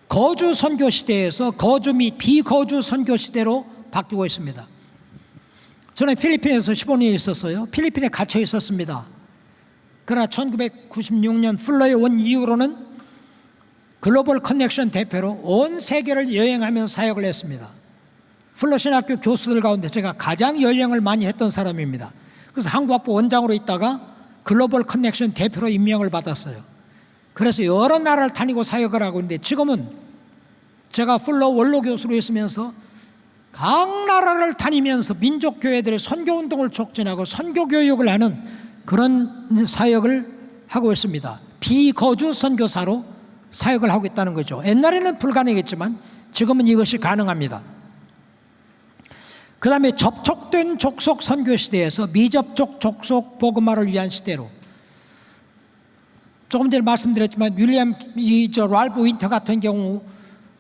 거주 선교 시대에서 거주 및 비거주 선교 시대로 바뀌고 있습니다. 저는 필리핀에서 15년 있었어요. 필리핀에 갇혀 있었습니다. 그러나 1996년 플러에 온 이후로는 글로벌 커넥션 대표로 온 세계를 여행하면서 사역을 했습니다. 플러 신학교 교수들 가운데 제가 가장 여행을 많이 했던 사람입니다. 그래서 한국학부 원장으로 있다가 글로벌 커넥션 대표로 임명을 받았어요. 그래서 여러 나라를 다니고 사역을 하고 있는데, 지금은 제가 플러 원로 교수로 있으면서 각 나라를 다니면서 민족교회들의 선교운동을 촉진하고 선교교육을 하는 그런 사역을 하고 있습니다. 비거주 선교사로 사역을 하고 있다는 거죠. 옛날에는 불가능했지만 지금은 이것이 가능합니다. 그 다음에 접촉된 족속 선교 시대에서 미접촉 족속 복음화를 위한 시대로, 조금 전에 말씀드렸지만 랄프 윈터 같은 경우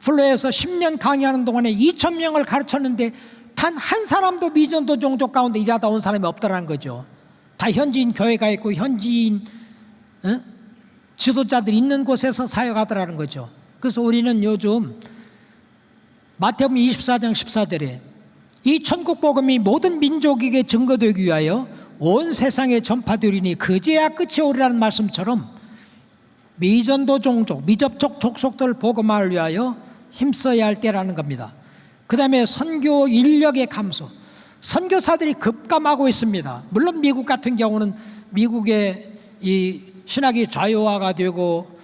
플로에서 10년 강의하는 동안에 2,000명을 가르쳤는데 단 한 사람도 미전도 종족 가운데 일하다 온 사람이 없더라는 거죠. 다 현지인 교회가 있고 현지인 지도자들이 있는 곳에서 사역하더라는 거죠. 그래서 우리는 요즘 마태복음 24장 14절에 이 천국 복음이 모든 민족에게 증거되기 위하여 온 세상에 전파되리니 그제야 끝이 오리라는 말씀처럼 미전도 종족, 미접촉 족속들 복음화를 위하여 힘써야 할 때라는 겁니다. 그 다음에 선교 인력의 감소, 선교사들이 급감하고 있습니다. 물론 미국 같은 경우는 미국의 이 신학이 좌요화가 되고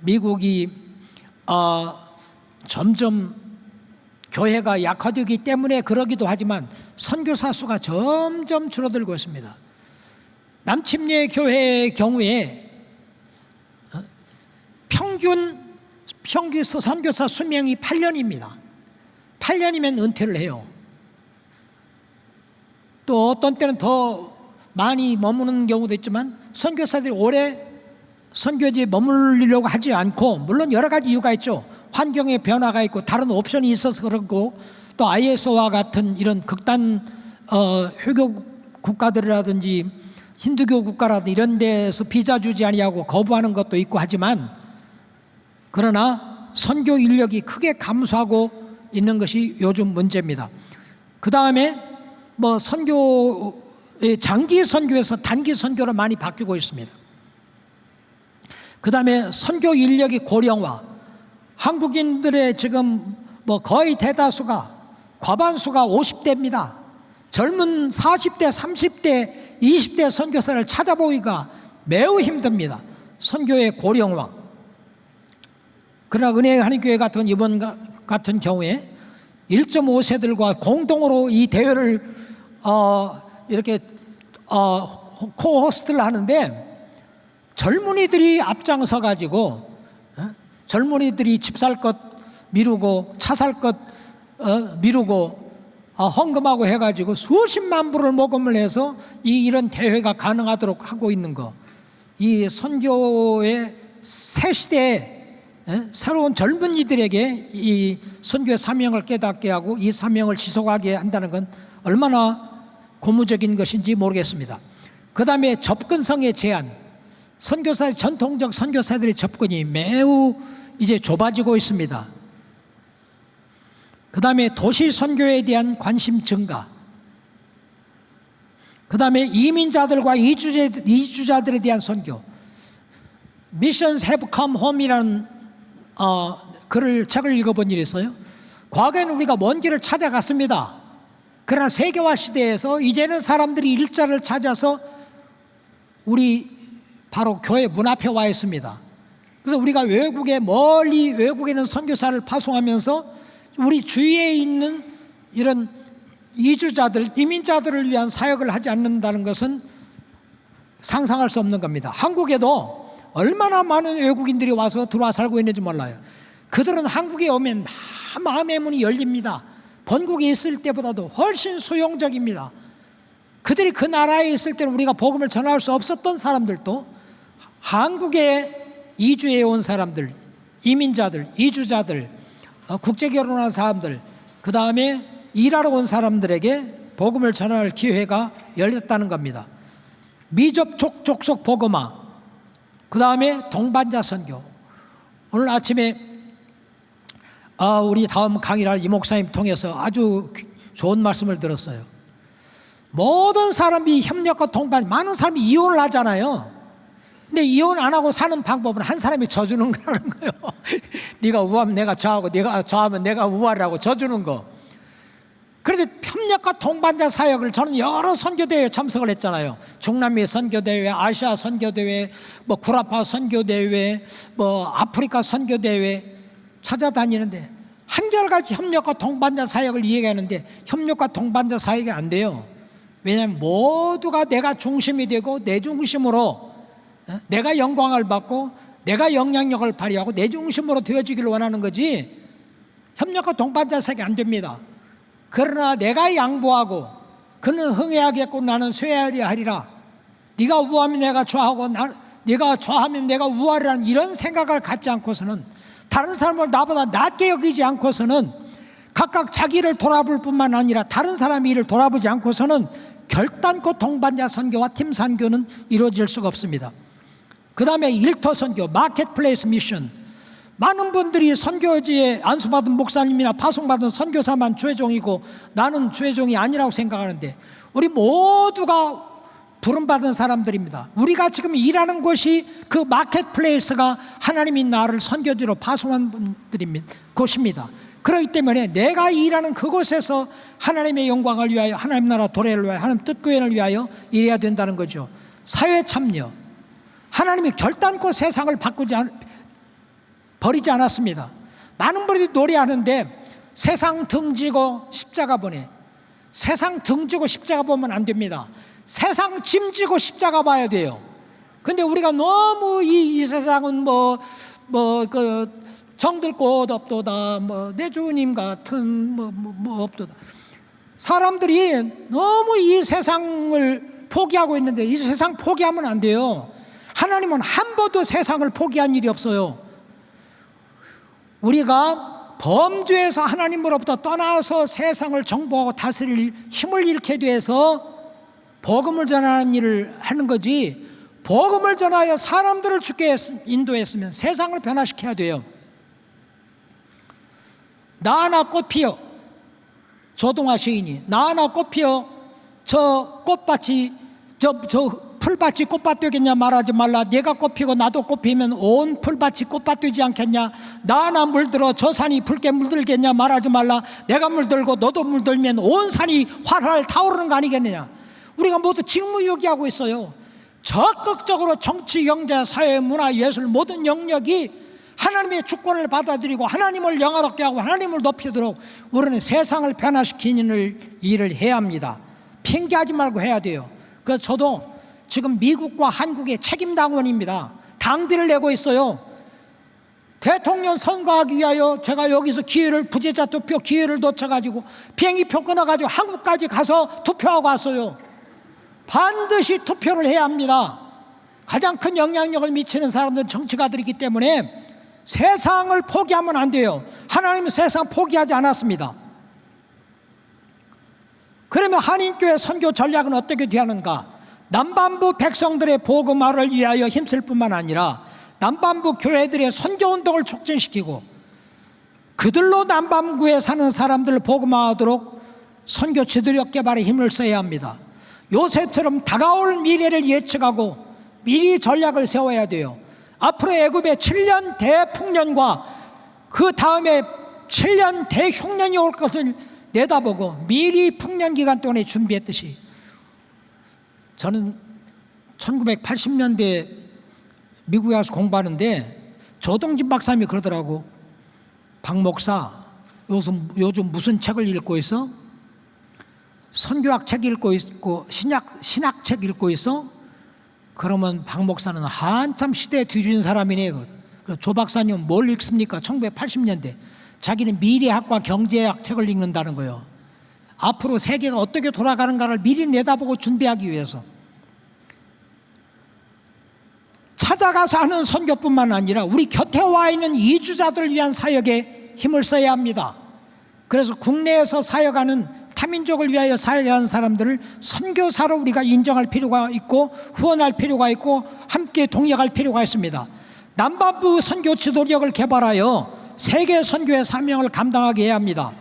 미국이 점점 교회가 약화되기 때문에 그러기도 하지만 선교사 수가 점점 줄어들고 있습니다. 남침례 교회의 경우에 평균 선교사 수명이 8년입니다. 8년이면 은퇴를 해요. 또 어떤 때는 더 많이 머무는 경우도 있지만 선교사들이 오래 선교지에 머물리려고 하지 않고, 물론 여러 가지 이유가 있죠. 환경의 변화가 있고 다른 옵션이 있어서 그렇고, 또 ISO와 같은 이런 극단 회교 국가들이라든지 힌두교 국가라든지 이런 데서 비자 주지 아니하고 거부하는 것도 있고 하지만, 그러나 선교 인력이 크게 감소하고 있는 것이 요즘 문제입니다. 그 다음에 장기 선교에서 단기 선교로 많이 바뀌고 있습니다. 그 다음에 선교 인력이 고령화, 한국인들의 지금 거의 대다수가, 과반수가 50대입니다. 젊은 40대, 30대, 20대 선교사를 찾아보기가 매우 힘듭니다. 선교의 고령화. 그러나 은혜의 한인교회 같은 이번 같은 경우에 1.5세들과 공동으로 이 대회를 이렇게 코호스트를 하는데, 젊은이들이 앞장서 가지고 젊은이들이 집 살 것 미루고 차 살 것 미루고 헌금하고 해가지고 수십만 불을 모금을 해서 이런 대회가 가능하도록 하고 있는 거, 이 선교의 새 시대에 새로운 젊은이들에게 이 선교의 사명을 깨닫게 하고 이 사명을 지속하게 한다는 건 얼마나 고무적인 것인지 모르겠습니다. 그 다음에 접근성의 제한, 전통적 선교사들의 접근이 매우 이제 좁아지고 있습니다. 그 다음에 도시 선교에 대한 관심 증가, 그 다음에 이민자들과 이주자들에 대한 선교, Missions have come home이라는 책을 읽어본 일이 있어요. 과거에는 우리가 먼 길을 찾아갔습니다. 그러나 세계화 시대에서 이제는 사람들이 일자를 찾아서 우리 바로 교회 문 앞에 와 있습니다. 그래서 우리가 멀리 외국에 있는 선교사를 파송하면서 우리 주위에 있는 이런 이주자들, 이민자들을 위한 사역을 하지 않는다는 것은 상상할 수 없는 겁니다. 한국에도 얼마나 많은 외국인들이 와서 들어와 살고 있는지 몰라요. 그들은 한국에 오면 마음의 문이 열립니다. 본국에 있을 때보다도 훨씬 수용적입니다. 그들이 그 나라에 있을 때는 우리가 복음을 전할 수 없었던 사람들도 한국에 이주해 온 사람들, 이민자들, 이주자들, 국제 결혼한 사람들, 그 다음에 일하러 온 사람들에게 복음을 전할 기회가 열렸다는 겁니다. 미접촉 족속 복음화, 그 다음에 동반자 선교. 오늘 아침에 우리 다음 강의를 이 목사님 통해서 아주 좋은 말씀을 들었어요. 모든 사람이 협력과 동반, 많은 사람이 이혼을 하잖아요. 근데 이혼 안 하고 사는 방법은 한 사람이 져주는 거라는 거예요. 네가 우하면 내가 좌하고 네가 좌하면 내가 우하라고 져주는 거. 그런데 협력과 동반자 사역을 저는 여러 선교대회에 참석을 했잖아요. 중남미 선교대회, 아시아 선교대회, 뭐 구라파 선교대회, 뭐 아프리카 선교대회 찾아다니는데 한결같이 협력과 동반자 사역을 이야기하는데 협력과 동반자 사역이 안 돼요. 왜냐하면 모두가 내가 중심이 되고 내 중심으로 내가 영광을 받고 내가 영향력을 발휘하고 내 중심으로 되어지기를 원하는 거지 협력과 동반자 사역이 안 됩니다. 그러나 내가 양보하고 그는 흥해하겠고 나는 쇠하리라 하리라, 네가 우하면 내가 좌하고 네가 좌하면 내가 우하리라는 이런 생각을 갖지 않고서는, 다른 사람을 나보다 낮게 여기지 않고서는, 각각 자기를 돌아볼 뿐만 아니라 다른 사람의 일을 돌아보지 않고서는 결단코 동반자 선교와 팀 선교는 이루어질 수가 없습니다. 그 다음에 일터 선교, 마켓플레이스 미션. 많은 분들이 선교지에 안수받은 목사님이나 파송받은 선교사만 주의종이고 나는 주의종이 아니라고 생각하는데, 우리 모두가 부름받은 사람들입니다. 우리가 지금 일하는 곳이 그 마켓플레이스가 하나님이 나를 선교지로 파송한 곳입니다. 그렇기 때문에 내가 일하는 그곳에서 하나님의 영광을 위하여, 하나님 나라 도래를 위하여, 하나님 뜻구현을 위하여 일해야 된다는 거죠. 사회 참여. 하나님이 결단코 세상을 버리지 않았습니다. 많은 분들이 노래하는데 세상 등지고 십자가 보내. 세상 등지고 십자가 보면 안 됩니다. 세상 짐지고 십자가 봐야 돼요. 근데 우리가 너무 이 세상은 정들 곳 없도다, 내 주님 같은 없도다. 사람들이 너무 이 세상을 포기하고 있는데 이 세상 포기하면 안 돼요. 하나님은 한 번도 세상을 포기한 일이 없어요. 우리가 범죄에서 하나님으로부터 떠나서 세상을 정복하고 다스릴 힘을 잃게 돼서 복음을 전하는 일을 하는 거지, 복음을 전하여 사람들을 주께 인도했으면 세상을 변화시켜야 돼요. 나나 꽃 피어, 조동아 시인이 나나 꽃 피어 저 꽃밭이 저 풀밭이 꽃밭 되겠냐 말하지 말라. 내가 꽃 피고 나도 꽃 피면 온 풀밭이 꽃밭 되지 않겠냐. 나나 물들어 저 산이 붉게 물들겠냐 말하지 말라. 내가 물들고 너도 물들면 온 산이 활활 타오르는 거 아니겠느냐. 우리가 모두 직무유기하고 있어요. 적극적으로 정치, 경제, 사회, 문화, 예술 모든 영역이 하나님의 주권을 받아들이고 하나님을 영화롭게 하고 하나님을 높이도록 우리는 세상을 변화시키는 일을 해야 합니다. 핑계하지 말고 해야 돼요. 그래서 저도 지금 미국과 한국의 책임당원입니다. 당비를 내고 있어요. 대통령 선거하기 위하여 제가 여기서 부재자 투표 기회를 놓쳐가지고 비행기표 끊어가지고 한국까지 가서 투표하고 왔어요. 반드시 투표를 해야 합니다. 가장 큰 영향력을 미치는 사람들은 정치가들이기 때문에 세상을 포기하면 안 돼요. 하나님은 세상 포기하지 않았습니다. 그러면 한인교회 선교 전략은 어떻게 되는가? 남반부 백성들의 복음화를 위하여 힘쓸 뿐만 아니라 남반부 교회들의 선교운동을 촉진시키고 그들로 남반구에 사는 사람들을 복음화하도록 선교 지도력 개발에 힘을 써야 합니다. 요셉처럼 다가올 미래를 예측하고 미리 전략을 세워야 돼요. 앞으로 애굽의 7년 대풍년과 그 다음에 7년 대흉년이 올 것을 내다보고 미리 풍년 기간 동안에 준비했듯이, 저는 1980년대에 미국에 가서 공부하는데 조동진 박사님이 그러더라고. 박 목사, 요즘 무슨 책을 읽고 있어? 선교학 책 읽고 있고 신학 책 읽고 있어? 그러면 박 목사는 한참 시대에 뒤진 사람이네. 조 박사님은 뭘 읽습니까? 1980년대 자기는 미래학과 경제학 책을 읽는다는 거예요. 앞으로 세계가 어떻게 돌아가는가를 미리 내다보고 준비하기 위해서. 찾아가서 하는 선교뿐만 아니라 우리 곁에 와 있는 이주자들을 위한 사역에 힘을 써야 합니다. 그래서 국내에서 사역하는 타민족을 위하여 사역하는 사람들을 선교사로 우리가 인정할 필요가 있고 후원할 필요가 있고 함께 동역할 필요가 있습니다. 남반부 선교 지도력을 개발하여 세계 선교의 사명을 감당하게 해야 합니다.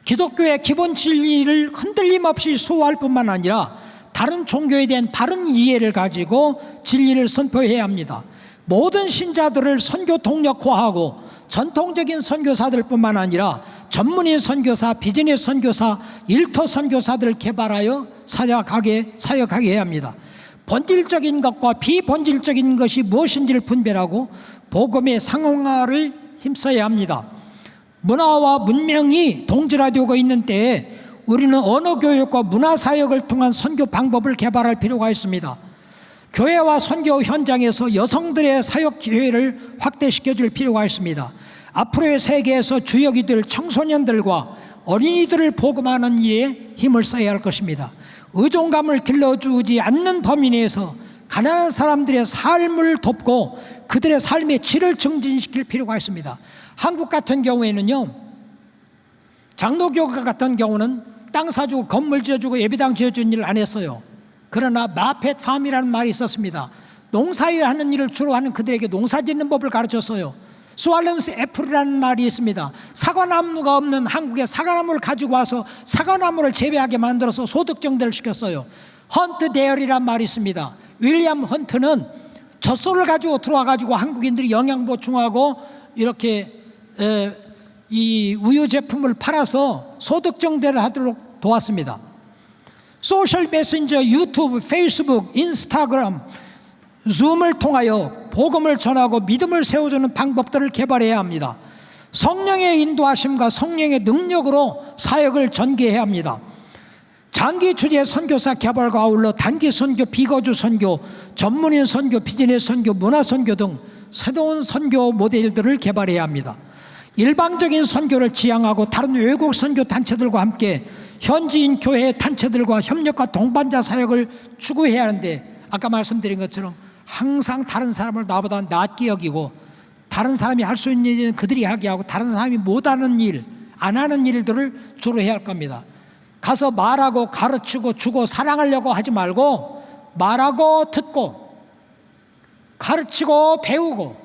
기독교의 기본 진리를 흔들림 없이 수호할 뿐만 아니라 다른 종교에 대한 바른 이해를 가지고 진리를 선포해야 합니다. 모든 신자들을 선교 동력화하고 전통적인 선교사들 뿐만 아니라 전문인 선교사, 비즈니스 선교사, 일터 선교사들을 개발하여 사역하게 해야 합니다. 본질적인 것과 비본질적인 것이 무엇인지를 분별하고 복음의 상용화를 힘써야 합니다. 문화와 문명이 동질화되고 있는 때에 우리는 언어 교육과 문화 사역을 통한 선교 방법을 개발할 필요가 있습니다. 교회와 선교 현장에서 여성들의 사역 기회를 확대시켜 줄 필요가 있습니다. 앞으로의 세계에서 주역이들 청소년들과 어린이들을 복음하는 일에 힘을 써야 할 것입니다. 의존감을 길러주지 않는 범위 내에서 가난한 사람들의 삶을 돕고 그들의 삶의 질을 증진시킬 필요가 있습니다. 한국 같은 경우에는요, 장로교회 같은 경우는 땅 사주고 건물 지어주고 예배당 지어주는 일을 안 했어요. 그러나 마펫팜이라는 말이 있었습니다. 농사일하는 일을 주로 하는 그들에게 농사 짓는 법을 가르쳤어요. 스왈런스 애플이라는 말이 있습니다. 사과나무가 없는 한국에 사과나무를 가지고 와서 사과나무를 재배하게 만들어서 소득정대를 시켰어요. 헌트 대열이라는 말이 있습니다. 윌리엄 헌트는 젖소를 가지고 들어와 가지고 한국인들이 영양 보충하고 이렇게 이 우유 제품을 팔아서 소득정대를 하도록 도왔습니다. 소셜 메신저, 유튜브, 페이스북, 인스타그램, 줌을 통하여 복음을 전하고 믿음을 세워주는 방법들을 개발해야 합니다. 성령의 인도하심과 성령의 능력으로 사역을 전개해야 합니다. 장기 주제 선교사 개발과 아울러 단기 선교, 비거주 선교, 전문인 선교, 비즈니스 선교, 문화 선교 등 새로운 선교 모델들을 개발해야 합니다. 일방적인 선교를 지향하고 다른 외국 선교 단체들과 함께 현지인 교회 단체들과 협력과 동반자 사역을 추구해야 하는데, 아까 말씀드린 것처럼 항상 다른 사람을 나보다 낫게 여기고 다른 사람이 할 수 있는 일은 그들이 하게 하고 다른 사람이 못하는 일, 안 하는 일들을 주로 해야 할 겁니다. 가서 말하고 가르치고 주고 사랑하려고 하지 말고 말하고 듣고 가르치고 배우고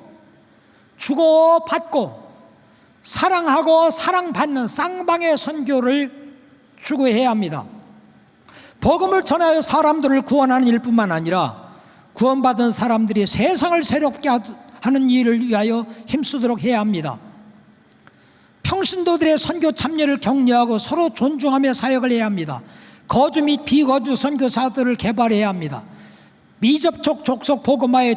주고 받고 사랑하고 사랑받는 쌍방의 선교를 추구해야 합니다. 복음을 전하여 사람들을 구원하는 일뿐만 아니라 구원받은 사람들이 세상을 새롭게 하는 일을 위하여 힘쓰도록 해야 합니다. 평신도들의 선교 참여를 격려하고 서로 존중하며 사역을 해야 합니다. 거주 및 비거주 선교사들을 개발해야 합니다. 미접촉 족속 복음화에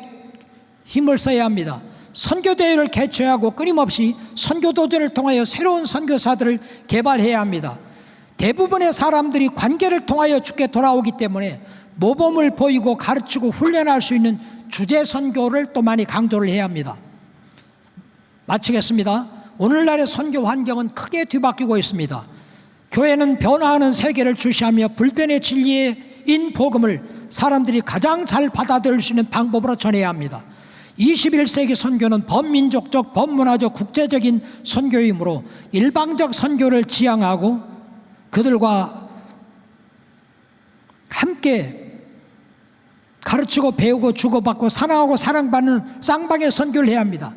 힘을 써야 합니다. 선교대회를 개최하고 끊임없이 선교도제를 통하여 새로운 선교사들을 개발해야 합니다. 대부분의 사람들이 관계를 통하여 주께 돌아오기 때문에 모범을 보이고 가르치고 훈련할 수 있는 주제 선교를 또 많이 강조를 해야 합니다. 마치겠습니다. 오늘날의 선교 환경은 크게 뒤바뀌고 있습니다. 교회는 변화하는 세계를 주시하며 불변의 진리인 복음을 사람들이 가장 잘 받아들일 수 있는 방법으로 전해야 합니다. 21세기 선교는 범민족적, 범문화적, 국제적인 선교이므로 일방적 선교를 지향하고 그들과 함께 가르치고 배우고 주고받고 사랑하고 사랑받는 쌍방의 선교를 해야 합니다.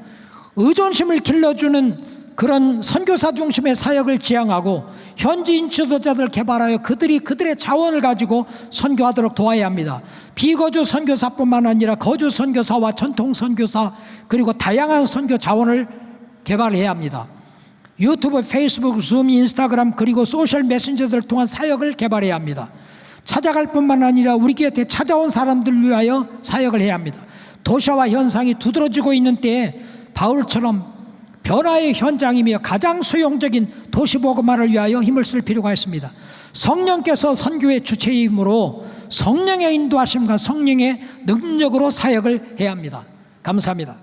의존심을 길러주는 그런 선교사 중심의 사역을 지향하고 현지인 지도자들을 개발하여 그들의 자원을 가지고 선교하도록 도와야 합니다. 비거주 선교사뿐만 아니라 거주 선교사와 전통 선교사 그리고 다양한 선교 자원을 개발해야 합니다. 유튜브, 페이스북, 줌, 인스타그램 그리고 소셜 메신저들을 통한 사역을 개발해야 합니다. 찾아갈 뿐만 아니라 우리 곁에 찾아온 사람들을 위하여 사역을 해야 합니다. 도시화 현상이 두드러지고 있는 때에 바울처럼 변화의 현장이며 가장 수용적인 도시복음화를 위하여 힘을 쓸 필요가 있습니다. 성령께서 선교의 주체이므로 성령의 인도하심과 성령의 능력으로 사역을 해야 합니다. 감사합니다.